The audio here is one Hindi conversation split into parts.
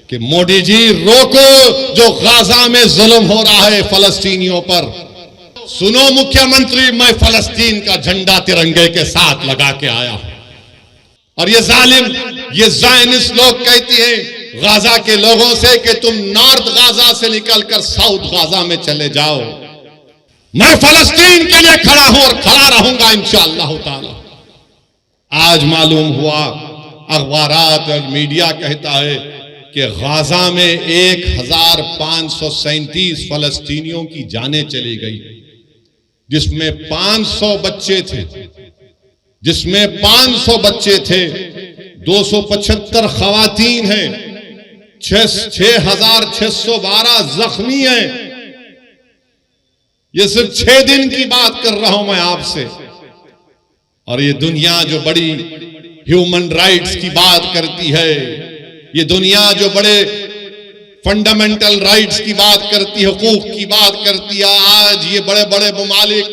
कि मोदी जी रोको जो गाजा में जुल्म हो रहा है फलस्तीनियों पर। सुनो मुख्यमंत्री, मैं फलस्तीन का झंडा तिरंगे के साथ लगा के आया हूं और ये जालिम, ये ज़ायनिस्ट लोग कहती हैं गाजा के लोगों से कि तुम नॉर्थ गाजा से निकलकर साउथ गाजा में चले जाओ। मैं फलस्तीन के लिए खड़ा हूं और खड़ा रहूंगा इंशाअल्लाह ताला। आज मालूम हुआ, अखबारात और मीडिया कहता है कि गाजा में 1537 फलस्तीनियों की जानें चली गई, जिसमें 500 बच्चे थे, 275 खवातीन हैं, 6612 जख्मी हैं। ये सिर्फ 6 दिन की बात कर रहा हूं मैं आपसे। और ये दुनिया जो बड़ी ह्यूमन राइट्स की बात करती है, ये दुनिया जो बड़े फंडामेंटल राइट्स की बात करती है, हुकूक की बात करती है, आज ये बड़े बड़े मुमालिक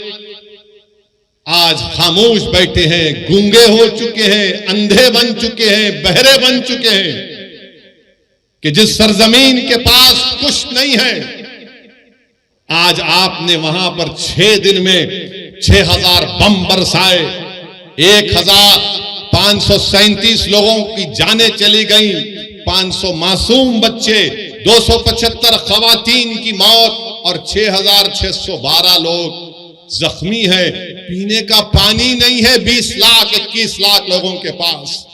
आज खामोश बैठे हैं, गूंगे हो चुके हैं, अंधे बन चुके हैं, बहरे बन चुके हैं कि जिस सरजमीन के पास कुछ नहीं है, आज आपने वहां पर 6 दिन में 6000 बम बरसाए, 1537 लोगों की जानें चली गई, 500 मासूम बच्चे, 275 खवातीन की मौत और 6612 लोग जख्मी है। पीने का पानी नहीं है 20 लाख 21 लाख लोगों के पास।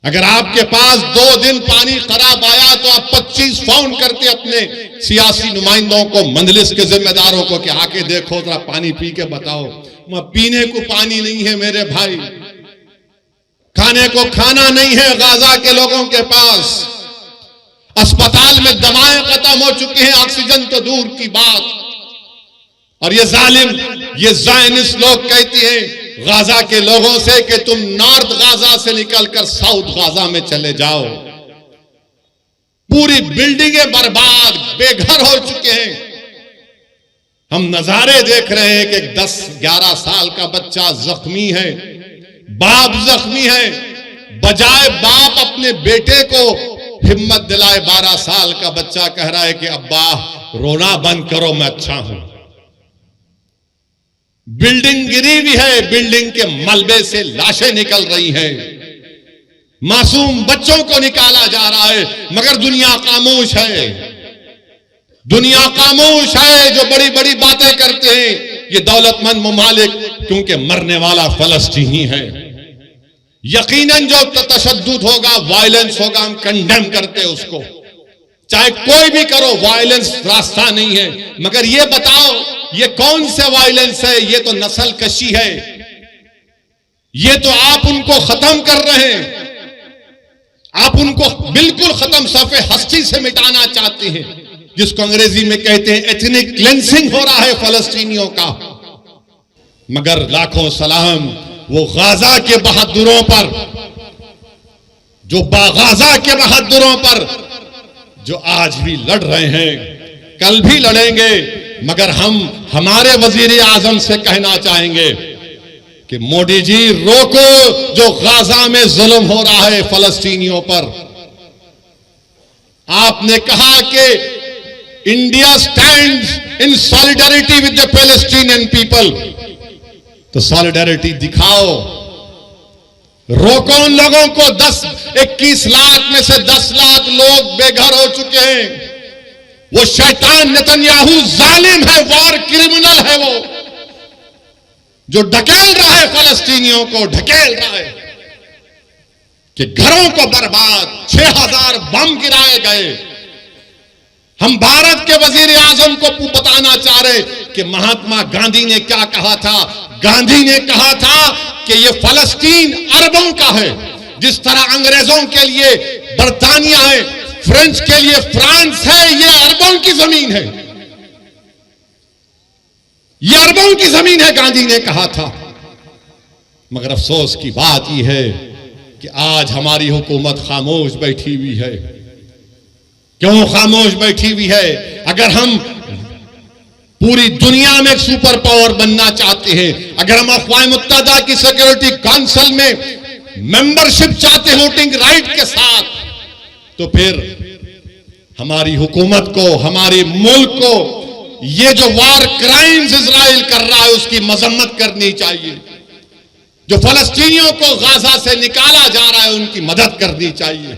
अगर आपके पास 2 दिन पानी खराब आया तो आप 25 फोन करते अपने सियासी नुमाइंदों को, मंजलिस के जिम्मेदारों को कि आके देखो जरा पानी पी के बताओ। पीने को पानी नहीं है मेरे भाई, खाने को खाना नहीं है गाजा के लोगों के पास, अस्पताल में दवाएं खत्म हो चुकी हैं, ऑक्सीजन तो दूर की बात। और ये जालिम, ये ज़ायनिस्ट लोग कहती हैं गाजा के लोगों से कि तुम नॉर्थ गाजा से निकलकर साउथ गाजा में चले जाओ। पूरी बिल्डिंगें बर्बाद, बेघर हो चुके हैं। हम नजारे देख रहे हैं कि 10-11 साल का बच्चा जख्मी है, बाप जख्मी है, बजाय बाप अपने बेटे को हिम्मत दिलाए, 12 साल का बच्चा कह रहा है कि अब्बा रोना बंद करो, मैं अच्छा हूं। बिल्डिंग गिरी हुई है, बिल्डिंग के मलबे से लाशें निकल रही हैं, मासूम बच्चों को निकाला जा रहा है, मगर दुनिया खामोश है। दुनिया खामोश है। जो बड़ी बड़ी बातें करते हैं ये दौलतमंद मुमालिक, क्योंकि मरने वाला फलस्तीनी है। यकीनन जो तशद्दुद होगा, वायलेंस होगा, हम कंडेम करते उसको, चाहे कोई भी करो, वायलेंस रास्ता नहीं है। मगर ये बताओ ये कौन से वायलेंस है? ये तो नस्ल कशी है, ये तो आप उनको खत्म कर रहे हैं, आप उनको बिल्कुल खत्म, सफ़े हस्ती से मिटाना चाहते हैं, जिसको अंग्रेजी में कहते हैं एथनिक क्लेंसिंग हो रहा है फलस्तीनियों का। मगर लाखों सलाम वो गाजा के बहादुरों पर, जो गाजा के बहादुरों पर जो आज भी लड़ रहे हैं, कल भी लड़ेंगे। मगर हम हमारे वजीर आजम से कहना चाहेंगे कि मोदी जी रोको जो गाजा में जुल्म हो रहा है फलस्तीनियों पर। आपने कहा कि India stands in solidarity with the Palestinian people, तो सॉलिडारिटी दिखाओ, रोको उन लोगों को। 21 लाख में से 10 लाख लोग बेघर हो चुके हैं। वो शैतान नेतन्याहू जालिम है, वॉर क्रिमिनल है, वो जो ढकेल रहा है फलस्तीनियों को, ढकेल रहा है कि घरों को बर्बाद, 6000 बम गिराए गए। हम भारत के वजीर आजम को बताना चाह रहे कि महात्मा गांधी ने क्या कहा था। गांधी ने कहा था कि ये फलस्तीन अरबों का है, जिस तरह अंग्रेजों के लिए बर्तानिया है, फ्रेंच के लिए फ्रांस है, ये अरबों की जमीन है, ये अरबों की जमीन है, गांधी ने कहा था। मगर अफसोस की बात यह है कि आज हमारी हुकूमत खामोश बैठी हुई है। क्यों खामोश बैठी हुई है? अगर हम पूरी दुनिया में एक सुपर पावर बनना चाहते हैं, अगर हम अक़वाम मुत्तहिदा की सिक्योरिटी काउंसिल में मेंबरशिप चाहते हैं वोटिंग राइट के साथ, तो फिर हमारी हुकूमत को, हमारे मुल्क को ये जो वार क्राइम्स इजराइल कर रहा है उसकी मजम्मत करनी चाहिए। जो फलस्तीनियों को गाजा से निकाला जा रहा है उनकी मदद करनी चाहिए,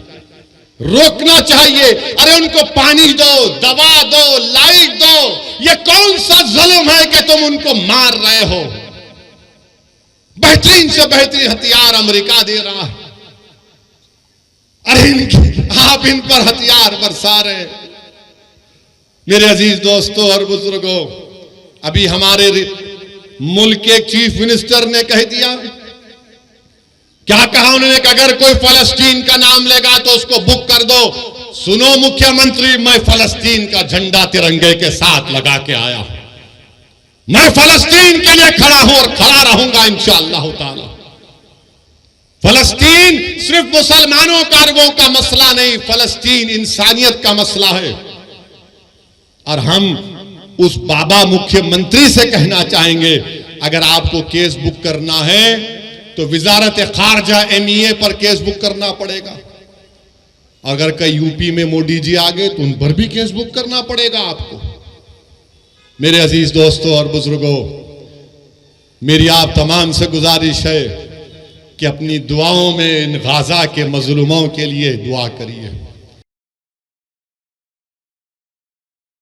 रोकना चाहिए। अरे उनको पानी दो, दवा दो, लाइट दो। ये कौन सा जुल्म है कि तुम उनको मार रहे हो? बेहतरीन से बेहतरीन हथियार अमेरिका दे रहा है, अरे आप इन पर हथियार बरसा रहे। मेरे अजीज दोस्तों और बुजुर्गों, अभी हमारे मुल्क के चीफ मिनिस्टर ने कह दिया, क्या कहा उन्होंने कि अगर कोई फलस्तीन का नाम लेगा तो उसको बुक कर दो। सुनो मुख्यमंत्री, मैं फलस्तीन का झंडा तिरंगे के साथ लगा के आया, मैं फलस्तीन के लिए खड़ा हूं और खड़ा रहूंगा इंशाअल्लाह ताला। फलस्तीन सिर्फ मुसलमानों का, अरबों का मसला नहीं, फलस्तीन इंसानियत का मसला है। और हम उस बाबा मुख्यमंत्री से कहना चाहेंगे, अगर आपको केस बुक करना है तो विजारत खारजा MEA पर केस बुक करना पड़ेगा। अगर कई यूपी में मोदी जी आ गए तो उन पर भी केस बुक करना पड़ेगा आपको। मेरे अजीज दोस्तों और बुजुर्गों, मेरी आप तमाम से गुजारिश है कि अपनी दुआओं में इन गाजा के मजलूमों के लिए दुआ करिए।